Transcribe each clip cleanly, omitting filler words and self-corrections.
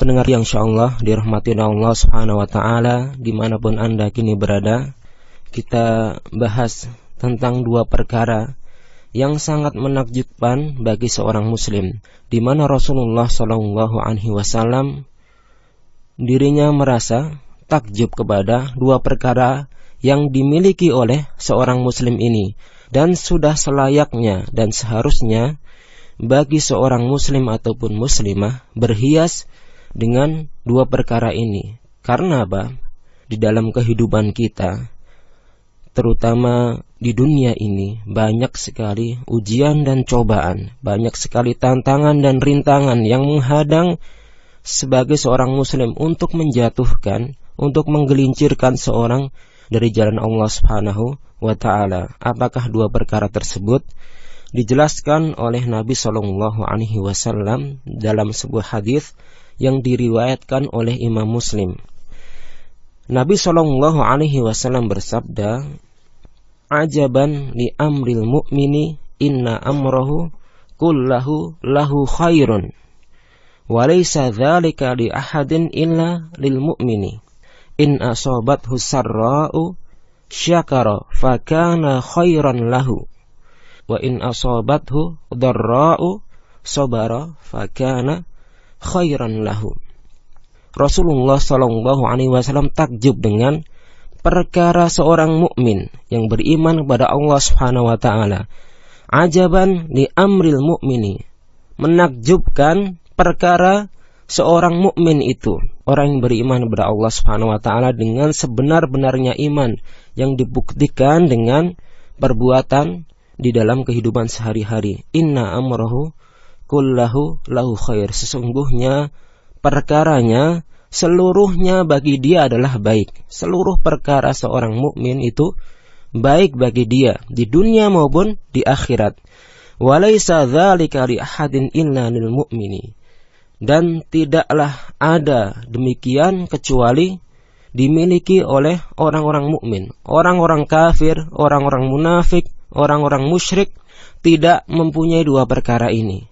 pendengar yang insyaallah dirahmati Allah Subhanahu wa taala, dimanapun Anda kini berada, kita bahas tentang dua perkara yang sangat menakjubkan bagi seorang muslim, di mana Rasulullah sallallahu alaihi wasallam dirinya merasa takjub kepada dua perkara yang dimiliki oleh seorang muslim ini, dan sudah selayaknya dan seharusnya bagi seorang muslim ataupun muslimah berhias dengan dua perkara ini. Karena apa? Di dalam kehidupan kita, terutama di dunia ini, banyak sekali ujian dan cobaan, banyak sekali tantangan dan rintangan yang menghadang sebagai seorang muslim untuk menjatuhkan, untuk menggelincirkan seorang dari jalan Allah Subhanahu wa ta'ala. Apakah dua perkara tersebut? Dijelaskan oleh Nabi sallallahu alaihi wasallam dalam sebuah hadis yang diriwayatkan oleh Imam Muslim. Nabi sallallahu alaihi wasallam bersabda, "Ajaban li amril mu'mini, inna amrahu kullahu lahu khairun, wa laysa dzalika li ahadin illa lil mu'mini. In asabathu sarra'u syakara fa kana khairan lahu, wa in asabathu dharra'u sabara fa kana khairan lahu." Rasulullah sallallahu alaihi wasallam takjub dengan perkara seorang mukmin yang beriman kepada Allah Subhanahu wa taala. Ajaban li amril mu'mini, menakjubkan perkara seorang mukmin itu, orang yang beriman kepada Allah Subhanahu wa taala dengan sebenar-benarnya iman yang dibuktikan dengan perbuatan di dalam kehidupan sehari-hari. Inna amrahu kullahu lahu khair, sesungguhnya perkaranya seluruhnya bagi dia adalah baik. Seluruh perkara seorang mukmin itu baik bagi dia di dunia maupun di akhirat. Walaysa dzalika li ahadin illa lil mu'mini, dan tidaklah ada demikian kecuali dimiliki oleh orang-orang mukmin. Orang-orang kafir, orang-orang munafik, orang-orang musyrik tidak mempunyai dua perkara ini.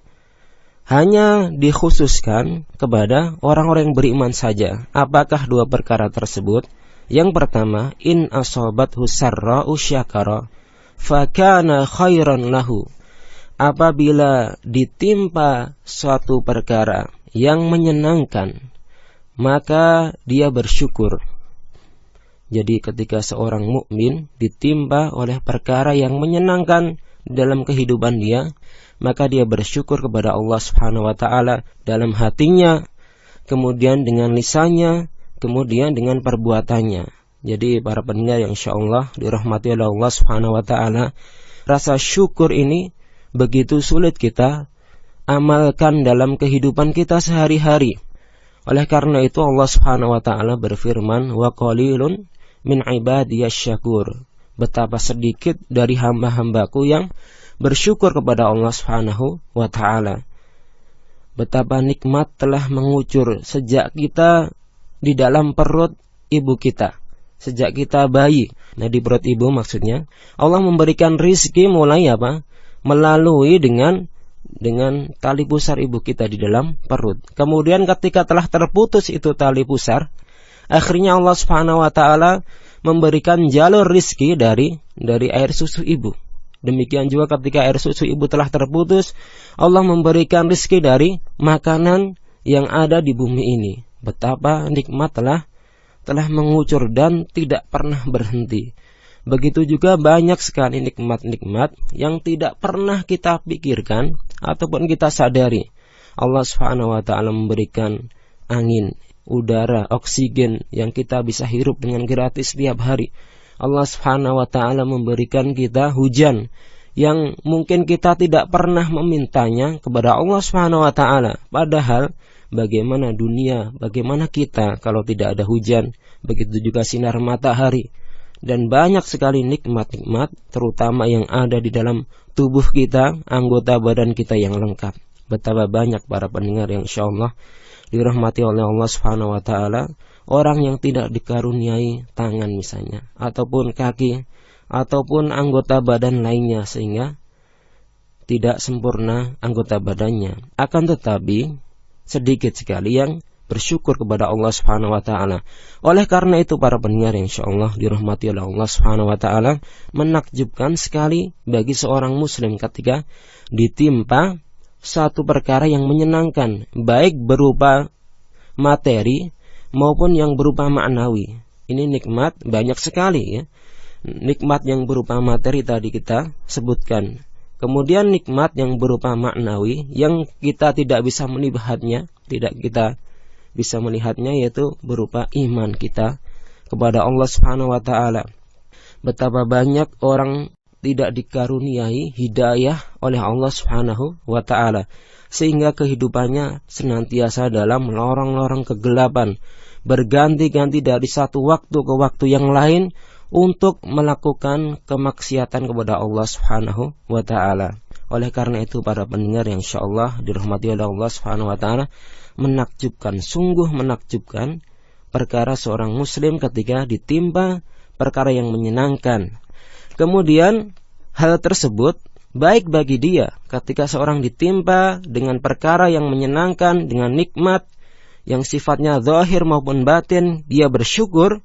Hanya dikhususkan kepada orang-orang yang beriman saja. Apakah dua perkara tersebut? Yang pertama, in asabathu sarra'u syakara fa kana khairan lahu. Apabila ditimpa suatu perkara yang menyenangkan, maka dia bersyukur. Jadi ketika seorang mukmin ditimpa oleh perkara yang menyenangkan dalam kehidupan dia, maka dia bersyukur kepada Allah Subhanahu wa taala dalam hatinya, kemudian dengan lisannya, kemudian dengan perbuatannya. Jadi para pendengar yang insyaallah dirahmati oleh Allah Subhanahu wa taala, rasa syukur ini begitu sulit kita amalkan dalam kehidupan kita sehari-hari. Oleh karena itu Allah Subhanahu wa taala berfirman, "Wa qalilun min ibadiyasy syakur." Betapa sedikit dari hamba-hambaku yang bersyukur kepada Allah Subhanahu wa ta'ala. Betapa nikmat telah mengucur sejak kita di dalam perut ibu kita, sejak kita bayi. Nah, di perut ibu maksudnya Allah memberikan rizki mulai apa? Melalui dengan tali pusar ibu kita di dalam perut. Kemudian ketika telah terputus itu tali pusar, akhirnya Allah Subhanahu wa ta'ala memberikan jalur rizki dari air susu ibu. Demikian juga ketika air susu ibu telah terputus, Allah memberikan rizki dari makanan yang ada di bumi ini. Betapa nikmat telah mengucur dan tidak pernah berhenti. Begitu juga banyak sekali nikmat-nikmat yang tidak pernah kita pikirkan ataupun kita sadari. Allah Subhanahu wa ta'ala memberikan angin, udara, oksigen yang kita bisa hirup dengan gratis setiap hari. Allah Subhanahu wa ta'ala memberikan kita hujan yang mungkin kita tidak pernah memintanya kepada Allah Subhanahu wa ta'ala. Padahal bagaimana dunia, bagaimana kita kalau tidak ada hujan, begitu juga sinar matahari. Dan banyak sekali nikmat-nikmat terutama yang ada di dalam tubuh kita, anggota badan kita yang lengkap. Betapa banyak para pendengar yang insyaallah dirahmati oleh Allah Subhanahu wa ta'ala, orang yang tidak dikaruniai tangan misalnya, ataupun kaki, ataupun anggota badan lainnya, sehingga tidak sempurna anggota badannya. Akan tetapi sedikit sekali yang bersyukur kepada Allah Subhanahu wa taala. Oleh karena itu para pendengar yang insyaallah dirahmati oleh Allah Subhanahu wa taala, menakjubkan sekali bagi seorang muslim ketika ditimpa satu perkara yang menyenangkan, baik berupa materi maupun yang berupa maknawi. Ini nikmat banyak sekali ya. Nikmat yang berupa materi tadi kita sebutkan. Kemudian nikmat yang berupa maknawi yang kita tidak bisa melihatnya, yaitu berupa iman kita kepada Allah Subhanahu wa taala. Betapa banyak orang tidak dikaruniai hidayah oleh Allah Subhanahu wa taala sehingga kehidupannya senantiasa dalam lorong-lorong kegelapan, berganti-ganti dari satu waktu ke waktu yang lain untuk melakukan kemaksiatan kepada Allah Subhanahu wa taala. Oleh karena itu para pendengar yang insyaallah dirahmati oleh Allah Subhanahu wa taala, menakjubkan, sungguh menakjubkan perkara seorang muslim ketika ditimpa perkara yang menyenangkan. Kemudian hal tersebut baik bagi dia ketika seorang ditimpa dengan perkara yang menyenangkan, dengan nikmat yang sifatnya zahir maupun batin, dia bersyukur.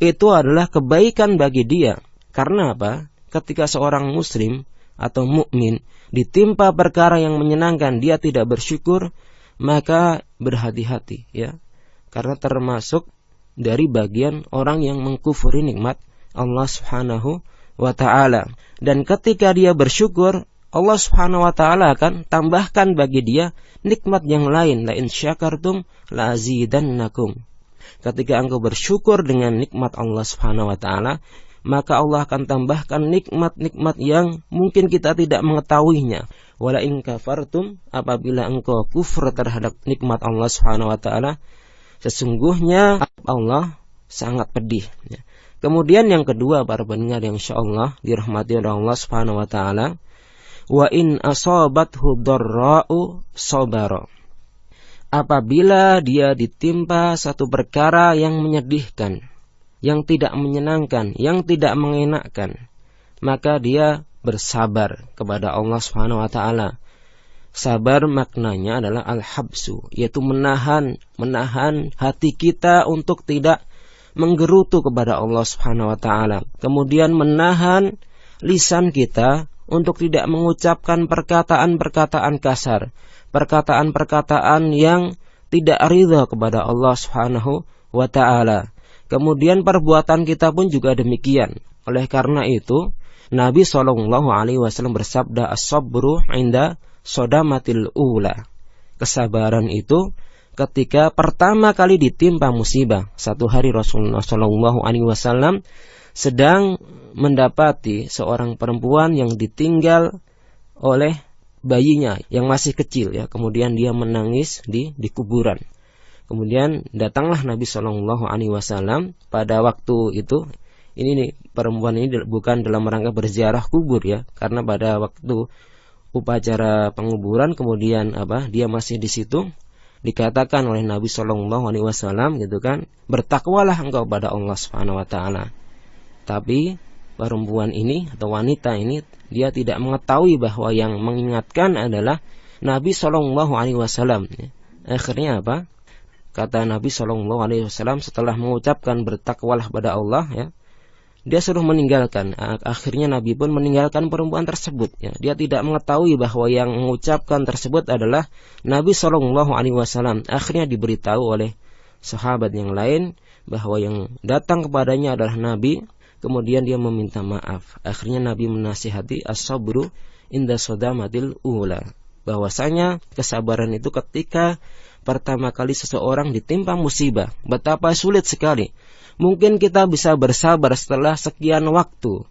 Itu adalah kebaikan bagi dia. Karena apa? Ketika seorang muslim atau mukmin ditimpa perkara yang menyenangkan, dia tidak bersyukur, maka berhati-hati ya. Karena termasuk dari bagian orang yang mengkufuri nikmat Allah Subhanahu wa taala. Dan ketika dia bersyukur, Allah Subhanahu wa taala akan tambahkan bagi dia nikmat yang lain. La in syakartum la azidannakum. Ketika engkau bersyukur dengan nikmat Allah Subhanahu wa taala, maka Allah akan tambahkan nikmat-nikmat yang mungkin kita tidak mengetahuinya. Wala in kafartum, apabila engkau kufur terhadap nikmat Allah Subhanahu wa taala, sesungguhnya Allah sangat pedih. Kemudian yang kedua para pendengar yang insyaallah dirahmati oleh Allah Subhanahu wa taala, wa in asabathu dharra'u sabara. Apabila dia ditimpa satu perkara yang menyedihkan, yang tidak menyenangkan, yang tidak mengenakkan, maka dia bersabar kepada Allah Subhanahu wa taala. Sabar maknanya adalah al-habsu, yaitu menahan hati kita untuk tidak menggerutu kepada Allah Subhanahu wa taala. Kemudian menahan lisan kita untuk tidak mengucapkan perkataan-perkataan kasar, perkataan-perkataan yang tidak ridha kepada Allah Subhanahu wa taala. Kemudian perbuatan kita pun juga demikian. Oleh karena itu, Nabi sallallahu alaihi wasallam bersabda, as-sabru 'inda sodamatil ula. Kesabaran itu ketika pertama kali ditimpa musibah. Satu hari Rasulullah sallallahu alaihi wasallam sedang mendapati seorang perempuan yang ditinggal oleh bayinya yang masih kecil ya. Kemudian dia menangis di kuburan. Kemudian datanglah Nabi sallallahu alaihi wasallam pada waktu itu. Ini nih, perempuan ini bukan dalam rangka berziarah kubur ya, karena pada waktu upacara penguburan kemudian dia masih di situ, dikatakan oleh Nabi sallallahu alaihi wasallam gitu kan, bertakwalah engkau pada Allah Subhanahu wa taala. Tapi perempuan ini atau wanita ini dia tidak mengetahui bahwa yang mengingatkan adalah Nabi sallallahu alaihi wasallam. Akhirnya apa? Kata Nabi sallallahu alaihi wasallam setelah mengucapkan bertakwalah pada Allah ya, dia suruh meninggalkan. Akhirnya Nabi pun meninggalkan perempuan tersebut ya. Dia tidak mengetahui bahwa yang mengucapkan tersebut adalah Nabi sallallahu alaihi wasallam. Akhirnya diberitahu oleh sahabat yang lain bahwa yang datang kepadanya adalah Nabi. Kemudian dia meminta maaf. Akhirnya Nabi menasihati as-sabru inda sodamatil ula, bahwasanya kesabaran itu ketika pertama kali seseorang ditimpa musibah. Betapa sulit sekali. Mungkin kita bisa bersabar setelah sekian waktu,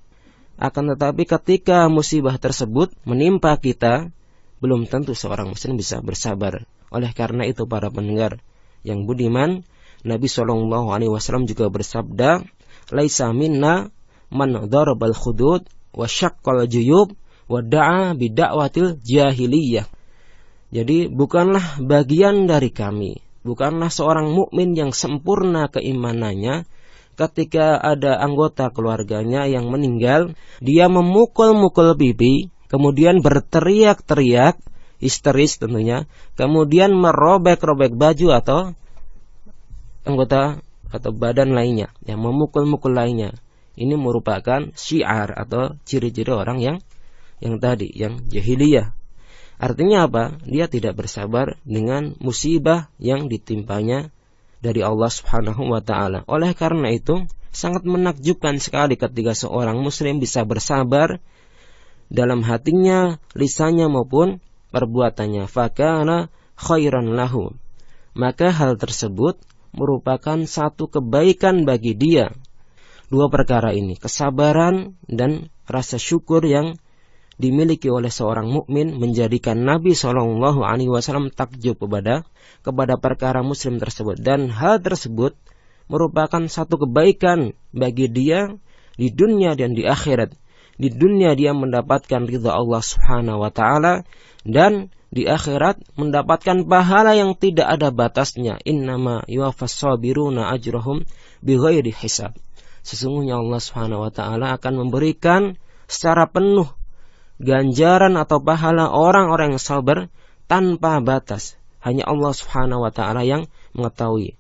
akan tetapi ketika musibah tersebut menimpa kita, belum tentu seorang muslim bisa bersabar. Oleh karena itu para pendengar yang budiman, Nabi sallallahu alaihi wasallam juga bersabda, laisa minna man darabal khudud wa syaqqal juyub wa da'a bid'awatil jahiliyah. Jadi bukanlah bagian dari kami, bukanlah seorang mukmin yang sempurna keimanannya ketika ada anggota keluarganya yang meninggal, dia memukul-mukul pipi, kemudian berteriak-teriak, histeris tentunya, kemudian merobek-robek baju atau anggota atau badan lainnya, yang memukul-mukul lainnya. Ini merupakan syiar atau ciri-ciri orang yang tadi, yang jahiliyah. Artinya apa? Dia tidak bersabar dengan musibah yang ditimpanya dari Allah Subhanahu wa ta'ala. Oleh karena itu, sangat menakjubkan sekali ketika seorang muslim bisa bersabar dalam hatinya, lisannya maupun perbuatannya. Fakana khairan lahu. Maka hal tersebut merupakan satu kebaikan bagi dia. Dua perkara ini, kesabaran dan rasa syukur yang dimiliki oleh seorang mukmin, menjadikan Nabi SAW takjub kepada perkara muslim tersebut. Dan hal tersebut merupakan satu kebaikan bagi dia di dunia dan di akhirat. Di dunia dia mendapatkan ridha Allah Subhanahu wa ta'ala, dan di akhirat mendapatkan pahala yang tidak ada batasnya. Innama yuwaffas sabiruna ajrahum bighairi hisab. Sesungguhnya Allah Subhanahu wa ta'ala akan memberikan secara penuh ganjaran atau pahala orang-orang yang sabar tanpa batas. Hanya Allah Subhanahu wa ta'ala yang mengetahui.